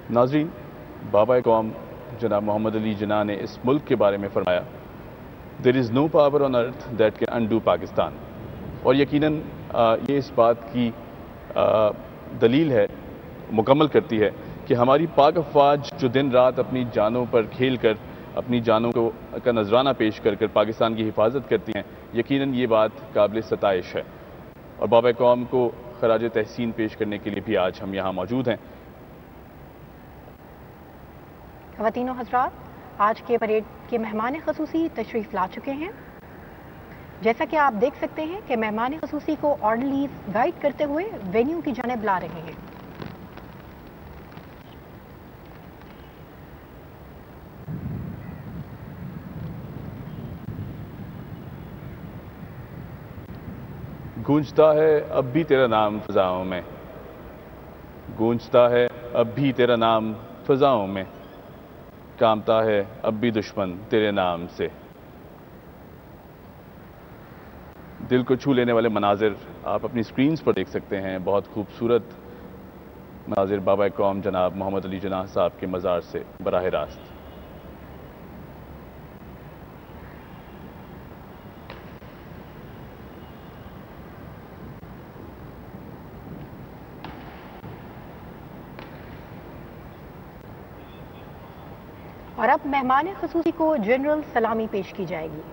नाज़रीन, बाबा कौम जनाब मोहम्मद अली जिन्ना ने इस मुल्क के बारे में फरमाया, there is no power on earth that can undo Pakistan. और यकीनन ये इस बात की दलील है, मुकम्मल करती है कि हमारी पाक अफवाज जो दिन रात अपनी जानों पर खेल कर, अपनी जानों का नजराना पेश कर कर पाकिस्तान की हिफाजत करती हैं, यकीनन ये बात काबिल सताइश है। और बाबा कौम को खराज तहसीन पेश करने के लिए भी आज हम यहाँ मौजूद हैं। ख़वातीन हज़रात, आज के परेड के मेहमान ख़ुसूसी तशरीफ़ ला चुके हैं। जैसा कि आप देख सकते हैं कि मेहमान ख़ुसूसी को ऑर्डरलीज गाइड करते हुए वेन्यू की जानिब ला रहे हैं। गूंजता है अब भी तेरा नाम फ़ज़ाओं में, गूंजता है अब भी तेरा नाम फ़ज़ाओं में, कांपता है अब भी दुश्मन तेरे नाम से। दिल को छू लेने वाले मनाजिर आप अपनी स्क्रीन्स पर देख सकते हैं। बहुत खूबसूरत मनाजिर बाबा कौम जनाब मोहम्मद अली जिन्ना साहब के मज़ार से बराह रास्त। और अब मेहमान ख़ुसूसी को जनरल सलामी पेश की जाएगी।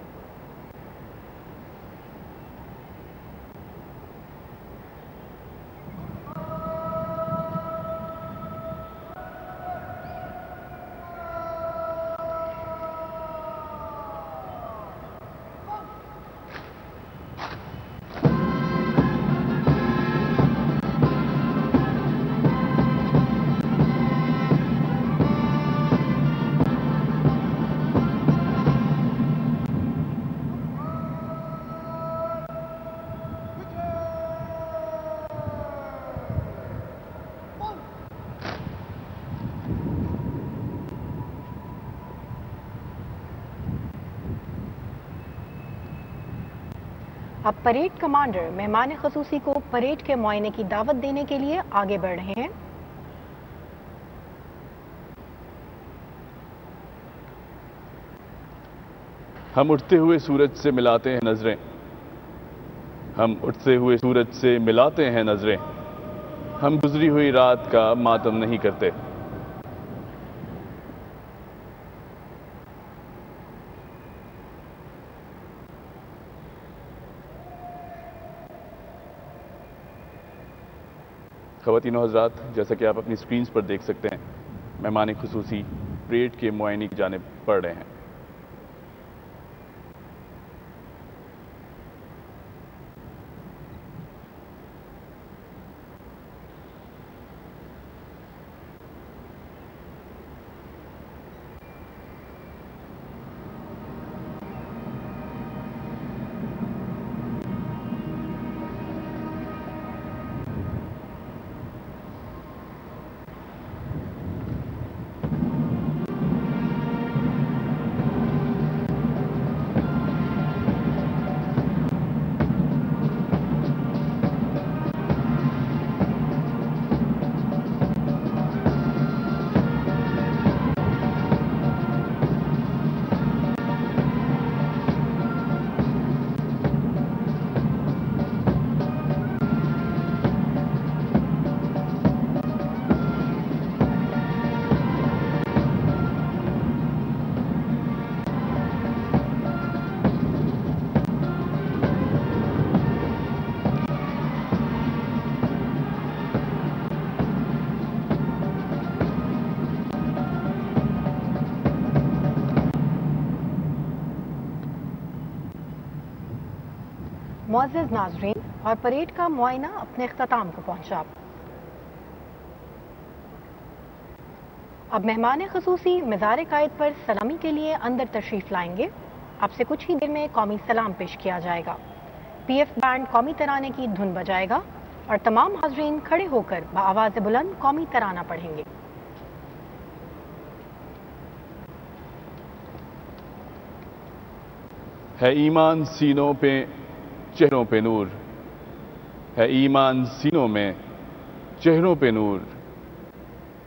अब परेड कमांडर मेहमान ख़ुसूसी को परेड के मुआयने की दावत देने के लिए आगे बढ़ रहे हैं। हम उठते हुए सूरज से मिलाते हैं नजरें, हम उठते हुए सूरज से मिलाते हैं नजरें, हम गुजरी हुई रात का मातम नहीं करते। ख़वातीन हज़रात, जैसा कि आप अपनी स्क्रीन्स पर देख सकते हैं, मेहमान ख़ुसूसी परेड के मुआयने की जानिब बढ़ रहे हैं। मुअज़्ज़िज़ नाज़रीन, और परेड का मुआयना अपने इख्तिताम को पहुंचा। अब मेहमान ख़ुसूसी मज़ार कायद पर सलामी के लिए अंदर तशरीफ़ लाएंगे। अब से कुछ ही देर में कौमी सलाम पेश किया जाएगा। PF बैंड कौमी तराने की धुन बजाएगा और तमाम हाज़रीन खड़े होकर बाआवाज़ बुलंद कौमी तराना पढ़ेंगे। है ईमान सीनों पे चेहरों पे नूर, है ईमान सीनों में चेहरों पे नूर,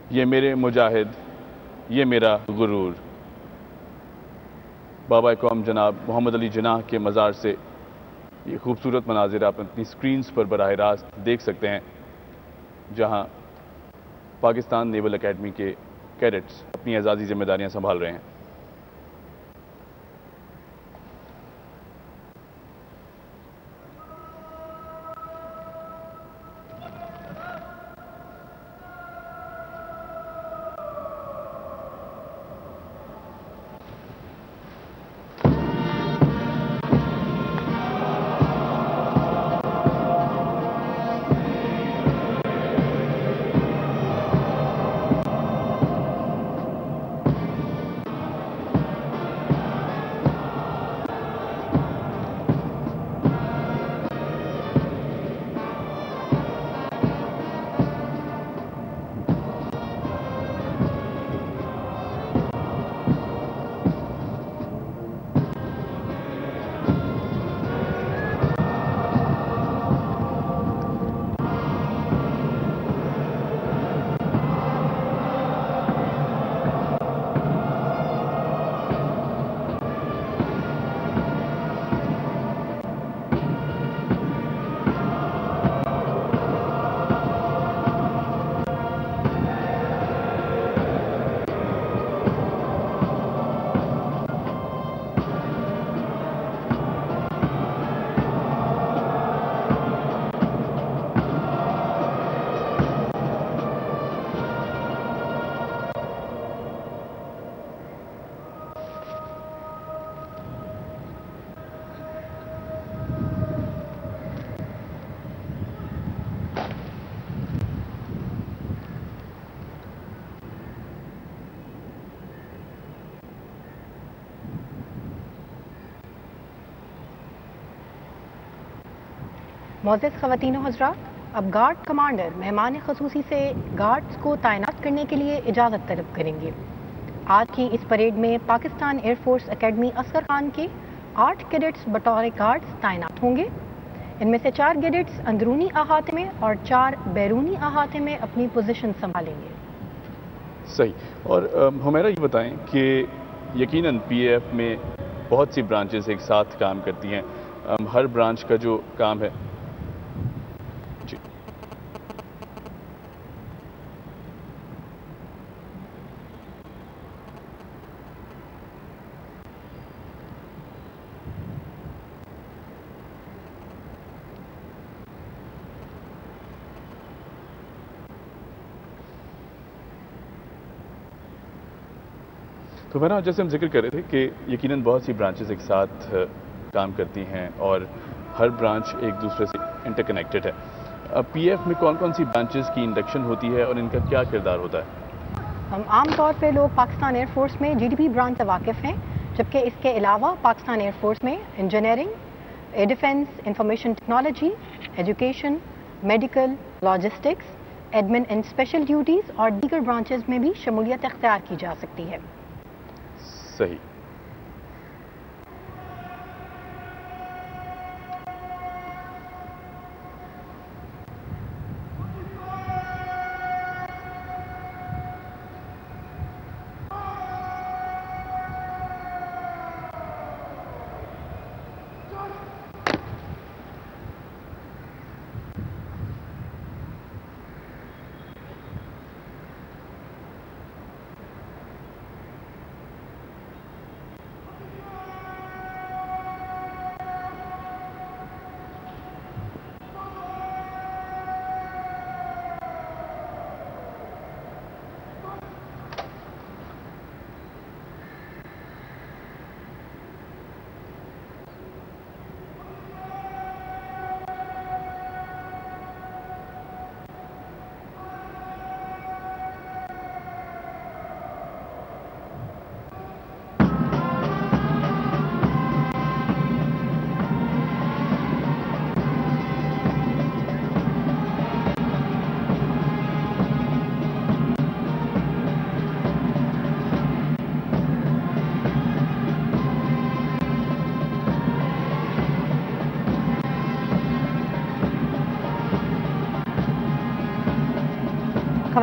ये मेरे मुजाहिद, ये मेरा गुरूर। बाबा कौम जनाब मोहम्मद अली जिन्नाह के मज़ार से ये खूबसूरत मनाजिर आप अपनी स्क्रीन्स पर बराह रास्त देख सकते हैं, जहां पाकिस्तान नेवल एकेडमी के कैडेट्स अपनी एजाज़ी जिम्मेदारियां संभाल रहे हैं। मोअज़्ज़ज़ ख़वातीन व हज़रात, अब गार्ड कमांडर मेहमान ख़ुसूसी से गार्ड्स को तैनात करने के लिए इजाज़त तलब करेंगे। आज की इस परेड में पाकिस्तान एयरफोर्स एकेडमी असगर खान के 8 कैडेट्स बतौर गार्ड्स तैनात होंगे। इनमें से 4 कैडेट्स अंदरूनी अहाते में और 4 बैरूनी अहाते में अपनी पोजीशन संभालेंगे। सही। और हुमैरा ये बताएं कि यकीनन पीएएफ में बहुत सी ब्रांचेस एक साथ काम करती हैं, हर ब्रांच का जो काम है जी। तो मैंने जैसे हम जिक्र कर रहे थे कि यकीनन बहुत सी ब्रांचेस एक साथ काम करती हैं और हर ब्रांच एक दूसरे से इंटरकनेक्टेड है। पीएफ में कौन कौन सी ब्रांचेस की इंडक्शन होती है और इनका क्या किरदार होता है? आमतौर पे लोग पाकिस्तान एयरफोर्स में जीडीपी ब्रांच से वाकिफ़ हैं, जबकि इसके अलावा पाकिस्तान एयरफोर्स में engineering, air defence, information technology, education, medical, logistics, admin and special duties और दीगर ब्रांचेस में भी शमूलियत इख्तियार की जा सकती है। सही।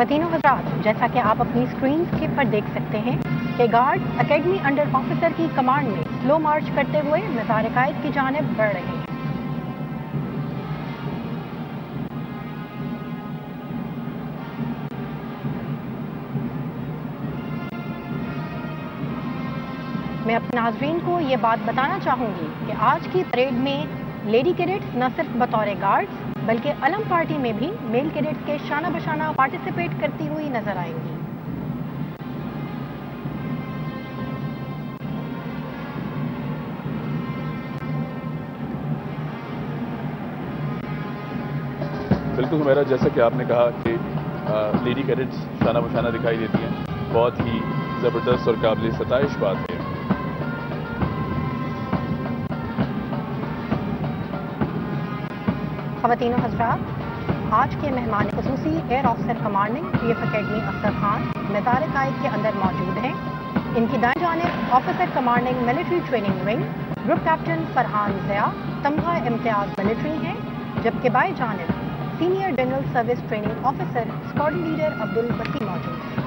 ख़वातीन और हज़रात, जैसा कि आप अपनी स्क्रीन के पर देख सकते हैं कि गार्ड एकेडमी अंडर ऑफिसर की कमांड में स्लो मार्च करते हुए मज़ार कायद की जानिब बढ़ रहे हैं। मैं अपने नाजरीन को ये बात बताना चाहूँगी कि आज की परेड में लेडी कैडेट्स न सिर्फ बतौर गार्ड्स बल्कि अलम पार्टी में भी मेल कैडेट्स के शाना बशाना पार्टिसिपेट करती हुई नजर आएंगी। बिल्कुल हुमैरा, जैसा कि आपने कहा कि लेडी कैडेट्स शाना बशाना दिखाई देती हैं, बहुत ही ज़बरदस्त और काबिल सताइश बात है। ख़वातीन और हज़रात, आज के मेहमान ख़ुसूसी air officer commanding PF academy Akhtar Khan Mazar Quaid के अंदर मौजूद हैं। इनकी दाएं जानिब officer commanding military training wing group captain Farhan Zia Tamgha Imtiaz military हैं, जबकि बाएं जानिब senior general service training officer squadron leader Abdul Basi मौजूद हैं।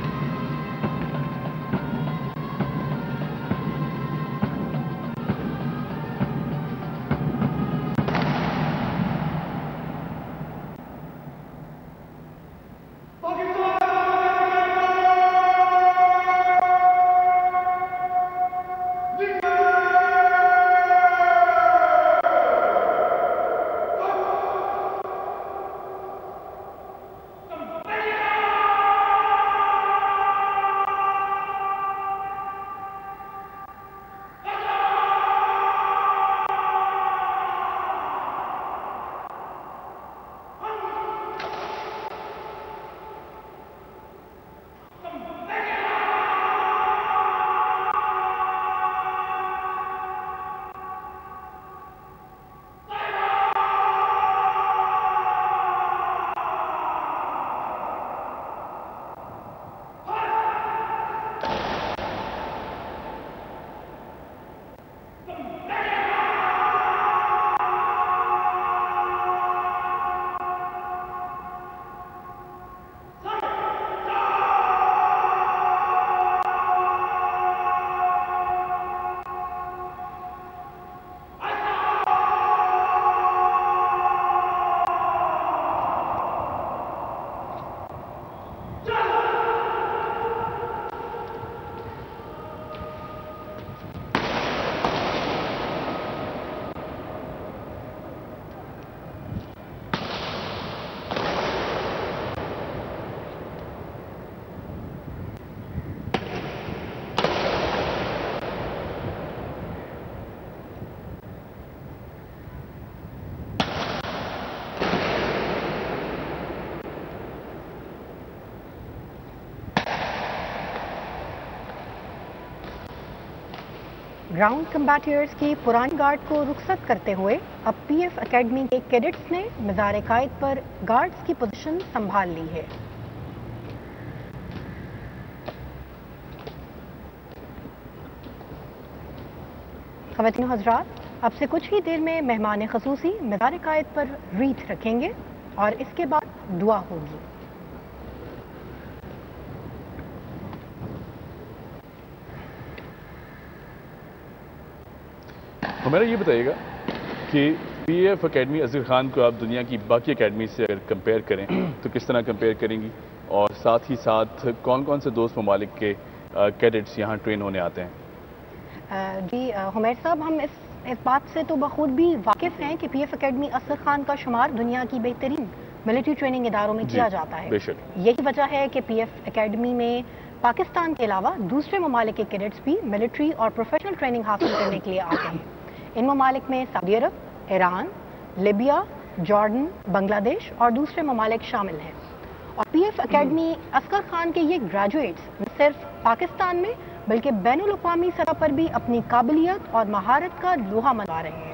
ग्राउंड कम्बैटियर्स की पुरानी गार्ड को रुखसत करते हुए अब PF एकेडमी के कैडेट्स ने मज़ार कायद पर गार्ड्स की पोजीशन संभाल ली है। ख़वातीन हज़रात, अब से कुछ ही देर में मेहमान ख़ुसूसी मज़ार कायद पर रीत रखेंगे और इसके बाद दुआ होगी। हमें ये बताइएगा कि PF एकेडमी अज़हर खान को आप दुनिया की बाकी एकेडमी से अगर कंपेयर करें तो किस तरह कंपेयर करेंगी, और साथ ही साथ कौन कौन से दोस्त ममालिक के कैडेट्स यहाँ ट्रेन होने आते हैं? जी हुमैर साहब, हम इस बात से तो बखूद भी वाकिफ़ हैं कि PF एकेडमी अज़हर खान का शुमार दुनिया की बेहतरीन मिलिट्री ट्रेनिंग इदारों में किया जाता है। यही वजह है कि PF एकेडमी में पाकिस्तान के अलावा दूसरे ममालिक के कैडेट्स भी मिलिट्री और प्रोफेशनल ट्रेनिंग हासिल करने के लिए आते हैं। इन ममालिक में सऊदी अरब, ईरान, लिबिया, जॉर्डन, बांग्लादेश और दूसरे ममालिक शामिल हैं। और PF एकेडमी अज़हर खान के ये ग्रेजुएट्स न सिर्फ पाकिस्तान में बल्कि बैनुल अक़वामी सतह पर भी अपनी काबिलियत और महारत का लोहा मनवा रहे हैं।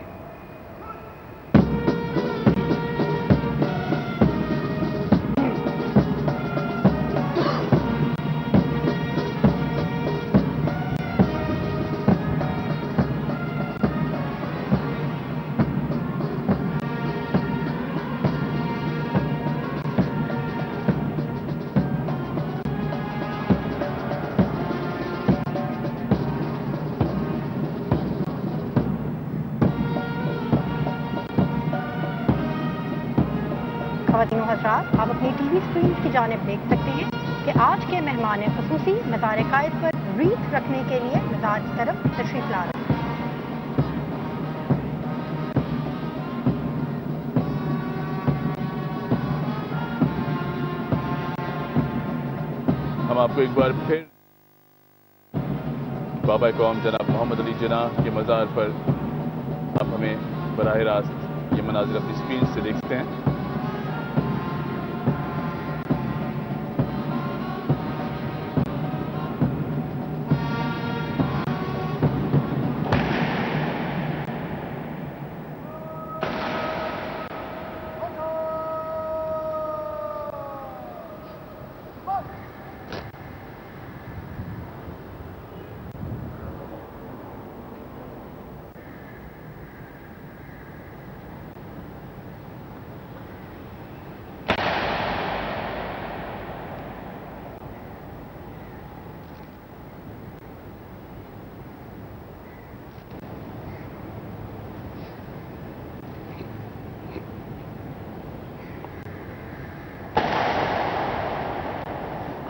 साथ आप अपनी टीवी स्क्रीन की जानिब देख सकते हैं कि आज के मेहमान ख़ुसूसी मज़ार कायद पर रीत रखने के लिए मज़ार की तरफ तशरीफ ला रहे हैं। हम आपको एक बार फिर बाबा कौम जनाब मोहम्मद अली जिन्ना के मज़ार पर आप हमें बराह रास्त ये मनाजिर अपनी स्क्रीन से देखते हैं।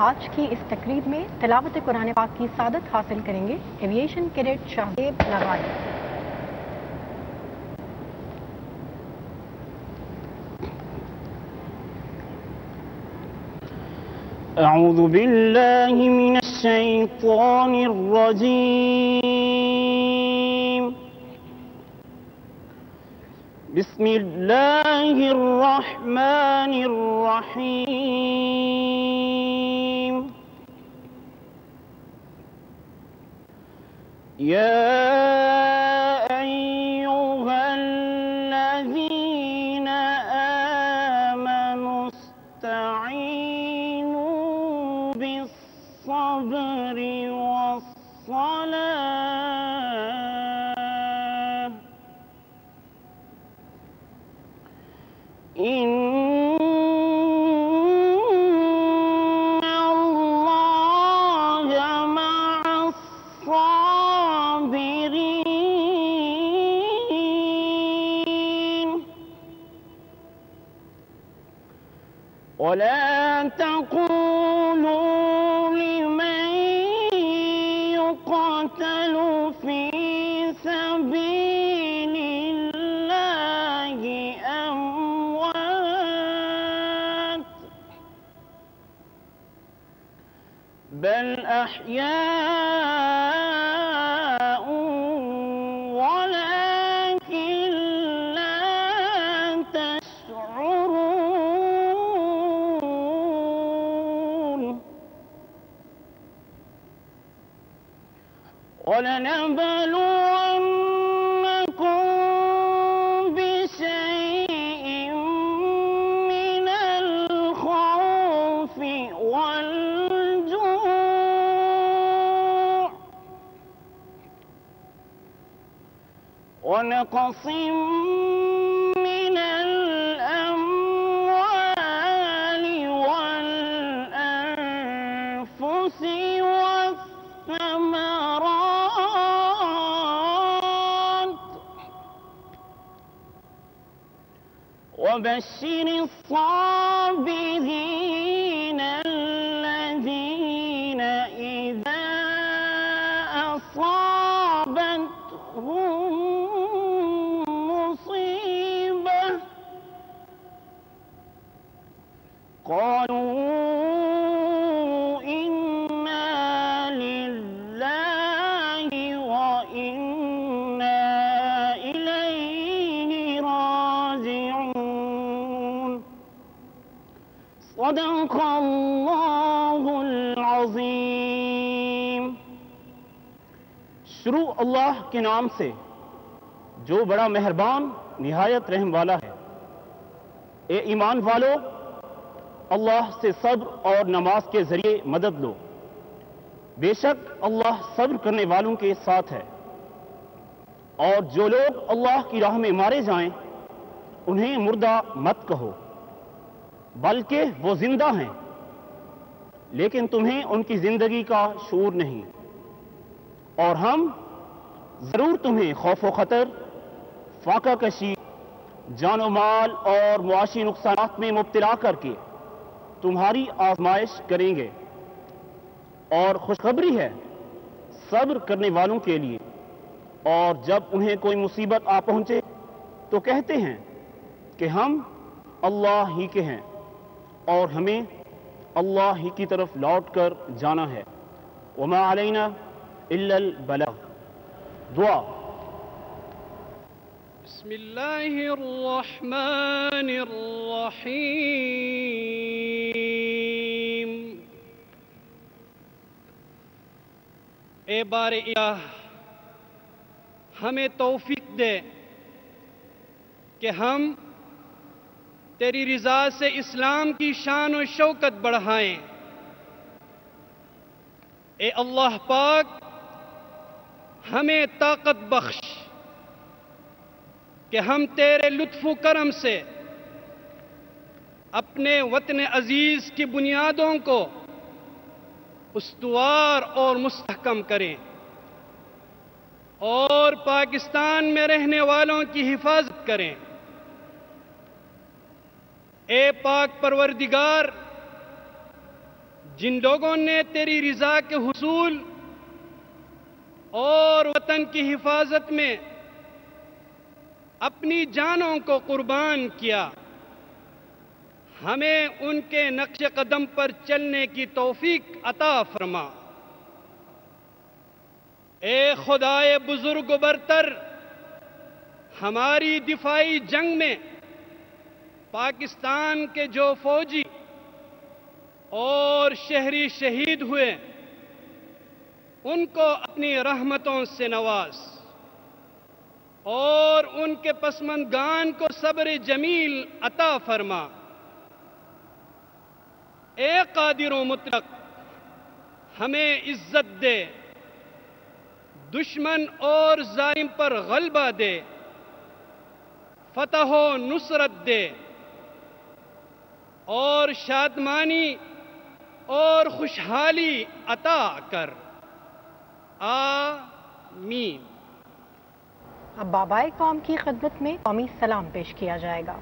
आज की इस तकरीब में तिलावत कुरान पाक की सादत हासिल करेंगे एविएशन कैडेट शाहजेब लगाई। अऊज़ु बिल्लाहि मिनश शैतानिर रजीम। बिस्मिल्लाहिर रहमानिर रहीम। या अय्युहल्लज़ीना आमनुस्तईनु बिस्सब्रि वस्सलाह इन्नल्लाहा मअस्साबिरीन। वला तक़ूलू लिमन युक़तलु फ़ी सबीलिल्लाहि अम्वात बल अह्याउ वलाकिन ला तशउरून। वलनबलुवन्नकुम बिशैइन मिनल खौफि वल-जू'i वनक़सिम मिनल अम्वालि वल-अन्फुसि वस्समरात वबश्शिर الصابرين الذين إذا أصابتهم مصيبة قالوا إنا لله وإنا إليه راجعون। صدق الله العظीम। शुरू अल्लाह के नाम से जो बड़ा मेहरबान निहायत रहम वाला है। ए ईमान वालो, अल्लाह से सब्र और नमाज के जरिए मदद लो। बेशक अल्लाह सब्र करने वालों के साथ है। और जो लोग अल्लाह की राह में मारे जाएं, उन्हें मुर्दा मत कहो, बल्कि वो जिंदा हैं, लेकिन तुम्हें उनकी जिंदगी का शूर नहीं। और हम जरूर तुम्हें खौफ व खतर, फाका कशी, जानो माल और मुआशी नुकसानात में मुब्तला करके तुम्हारी आजमाइश करेंगे। और खुशखबरी है सब्र करने वालों के लिए, और जब उन्हें कोई मुसीबत आ पहुंचे तो कहते हैं कि हम अल्लाह ही के हैं और हमें अल्लाह ही की तरफ लौट कर जाना है। वमा अलैना इल्लल बलाग। दुआ। बिस्मिल्लाहिर्रहमानिर्रहीम। ए बारे इलाह, हमें तौफीक दे कि हम तेरी रिजा से इस्लाम की शान और शौकत बढ़ाएं। ए अल्लाह पाक, हमें ताकत बख्श कि हम तेरे लुत्फ़ करम से अपने वतन अजीज की बुनियादों को उस्तवार और मुस्तहकम करें और पाकिस्तान में रहने वालों की हिफाजत करें। ए पाक परवरदिगार, जिन लोगों ने तेरी रिजा के हुसूल और वतन की हिफाजत में अपनी जानों को कुर्बान किया, हमें उनके नक्श कदम पर चलने की तौफीक अता फरमा। ए खुदाए बुजुर्ग बरतर, हमारी दिफाई जंग में पाकिस्तान के जो फौजी और शहरी शहीद हुए, उनको अपनी रहमतों से नवाज और उनके पसमंदगान को सब्र जमील अता फरमा। ए कादिर मुतलक, हमें इज्जत दे, दुश्मन और जालिम पर गलबा दे, फतह व नुसरत दे और शादमानी और खुशहाली अता कर। आमीन। अब बाबाए कौम की खिदमत में कौमी सलाम पेश किया जाएगा।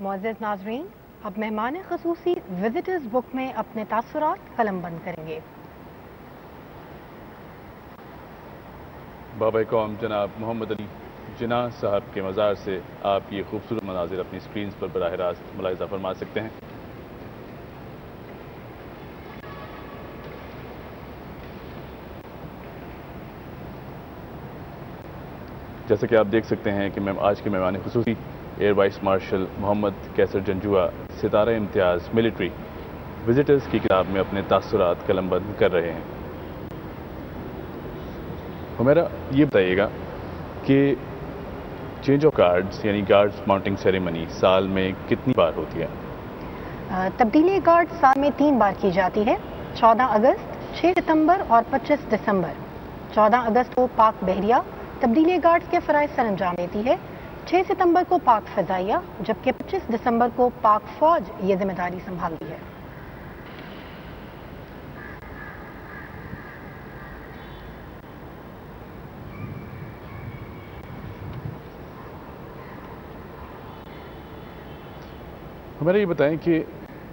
मुअज़्ज़िज़ नाज़रीन, अब मेहमान ख़ुसूसी विजिटर्स बुक में अपने तासुरात कलमबंद करेंगे। बाबा कौम जनाब मोहम्मद अली जिन्ना साहब के मज़ार से आप ये खूबसूरत मनाजिर अपनी स्क्रीन पर बराह रास्त मुलाहिज़ा फरमा सकते हैं। जैसे कि आप देख सकते हैं कि आज के मेहमान खुसूसी air vice martial Mohammad Kaiser Janjua सितारा इम्तियाज़ मिलिट्री विजिटर्स की किताब में अपने तासुरात कलमबंद कर रहे हैं। हमारा ये बताइएगा कि चेंज ऑफ गार्ड्स यानी गार्ड्स माउंटिंग सेरेमनी साल में कितनी बार होती है? तब्दीली गार्ड साल में 3 बार की जाती है, 14 अगस्त, 6 सितंबर और 25 दिसंबर। 14 अगस्त को पाक बहरिया तब्दीली गार्ड्स के फ़राइज़ सर अंजाम देती है, 6 सितंबर को पाक फ़ज़ाइया, जबकि 25 दिसंबर को पाक फ़ौज ये जिम्मेदारी संभालती है। हमारे ये बताएं कि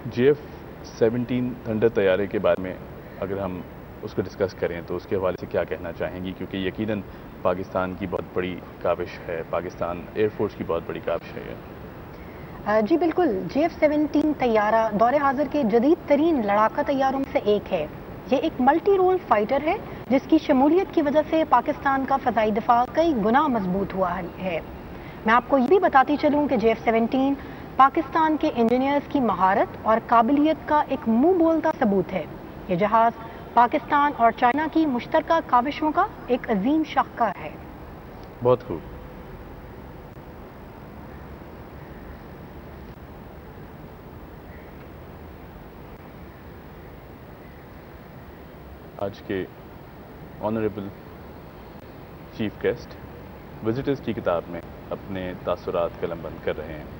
JF-17 थंडर तैयारे के बारे में अगर हम उसको डिस्कस करें तो उसके हवाले से क्या कहना चाहेंगी, क्योंकि यकीनन पाकिस्तान की बहुत बड़ी काविश है, पाकिस्तान एयरफोर्स की बहुत बड़ी काविश है। जी बिल्कुल, JF-17 तैयारा दौरे हाजिर के जदीद तरीन लड़ाका तैयारों में से एक है। ये एक मल्टी रोल फाइटर है जिसकी शमूलियत की वजह से पाकिस्तान का फ़ज़ाई दिफा कई गुना मजबूत हुआ है। मैं आपको ये भी बताती चलूँ कि JF-17 पाकिस्तान के इंजीनियर्स की महारत और काबिलियत का एक मुंह बोलता सबूत है। ये जहाज़ पाकिस्तान और चाइना की मुश्तरका काविशों का एक अजीम शाहकार है। बहुत खूब। आज के ऑनरेबल चीफ गेस्ट विजिटर्स की किताब में अपने तासुरात कलमबंद कर रहे हैं।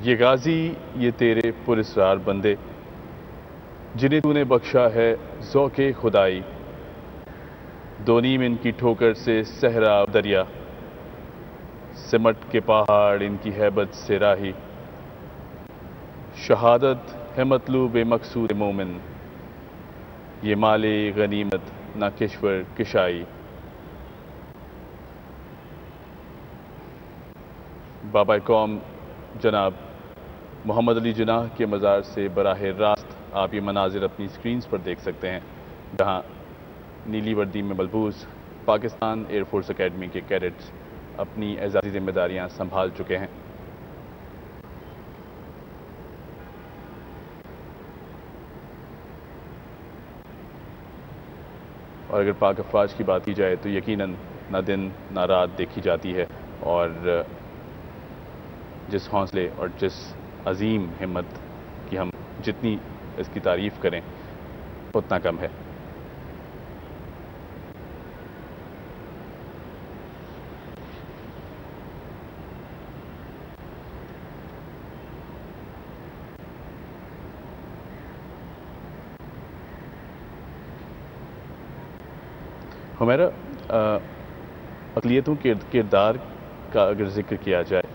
ये गाजी ये तेरे पुरस्रार बंदे जिन्हें तूने बख्शा है ज़ौक़े खुदाई, दो नीम इनकी ठोकर से सहरा दरिया, सिमट के पहाड़ इनकी हैबत से राही, शहादत है मतलूब मकसूद मोमिन, ये माले गनीमत ना किश्वर किशाई। बाबा कौम जनाब मोहम्मद अली जिन्ना के मज़ार से बराह रास्त आप ये मनाजिर अपनी स्क्रीन्स पर देख सकते हैं, जहां नीली वर्दी में मलबूस पाकिस्तान एयरफोर्स एकेडमी के कैडेट्स अपनी एजाज़ी जिम्मेदारियां संभाल चुके हैं। और अगर पाक अफवाज की बात की जाए तो यकीनन ना दिन ना रात देखी जाती है, और जिस हौसले और जिस अजीम हिम्मत की हम जितनी इसकी तारीफ़ करें उतना कम है। हमारा अक़लियतों के किरदार का अगर जिक्र किया जाए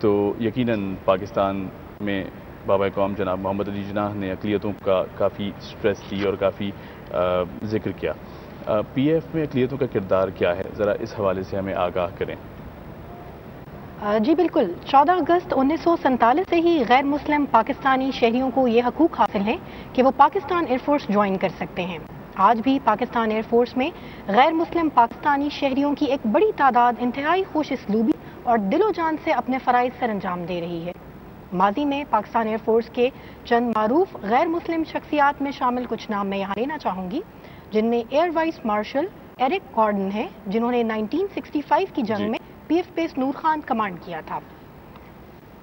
तो यकीनन पाकिस्तान में बाबा कौम जनाब मोहम्मद अली जिन्ना ने अक़लियतों का काफ़ी स्ट्रेस दी और काफ़ी जिक्र किया। PF में अक़लियतों का किरदार क्या है, ज़रा इस हवाले से हमें आगाह करें। जी बिल्कुल, 14 अगस्त 1947 से ही गैर मुस्लिम पाकिस्तानी शहरियों को ये हकूक़ हासिल हैं कि वो पाकिस्तान एयरफोर्स ज्वाइन कर सकते हैं। आज भी पाकिस्तान एयरफोर्स में गैर मुस्लिम पाकिस्तानी शहरियों की एक बड़ी तादाद इंतहाई खुश इसलूबी और दिलो जान से अपने फ़राइज़ सर अंजाम दे रही है। माजी में पाकिस्तान एयरफोर्स के चंद मारूफ गैर मुस्लिम शख्सियात में शामिल कुछ नाम मैं यहाँ लेना चाहूँगी, जिनमें air vice marshal Eric Gordon हैं, जिन्होंने 1965 की जंग में PF base Noor Khan command किया था।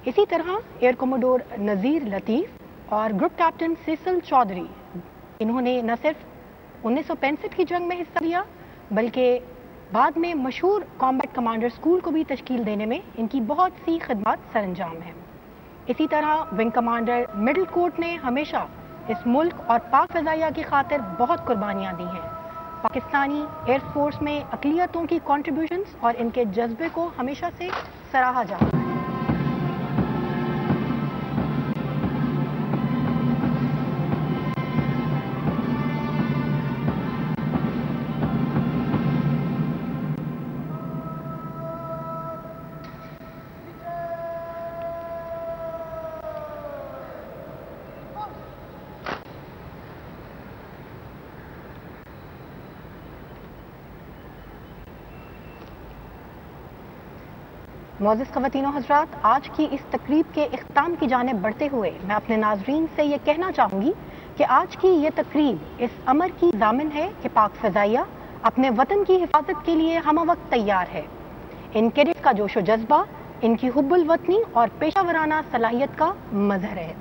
इसी तरह एयर कमोडोर नज़ीर लतीफ़ और ग्रुप कैप्टन सिसल चौधरी, इन्होंने न सिर्फ 1965 की जंग में हिस्सा लिया बल्कि बाद में मशहूर कॉम्बैट कमांडर स्कूल को भी तश्कील देने में इनकी बहुत सी खिदमत सरंजाम हैं। इसी तरह विंग कमांडर मिडिल कोर्ट ने हमेशा इस मुल्क और पाक फ़ज़ाइया की खातिर बहुत कुर्बानियाँ दी हैं। पाकिस्तानी एयरफोर्स में अक़लियतों की कॉन्ट्रीब्यूशंस और इनके जज्बे को हमेशा से सराहा जाता है। मोअज़्ज़िज़ ख़वातीन और हज़रात, आज की इस तकरीब के इख्तिताम की जानिब बढ़ते हुए मैं अपने नाज़रीन से ये कहना चाहूँगी कि आज की ये तकरीब इस अमर की ज़ामिन है कि पाक फ़ज़ाइया अपने वतन की हिफाजत के लिए हमवक्त तैयार है। इन कैडेट्स का जोश व जज्बा इनकी हुब्बुल वतनी और पेशा वराना सलाहियत का मज़हर है।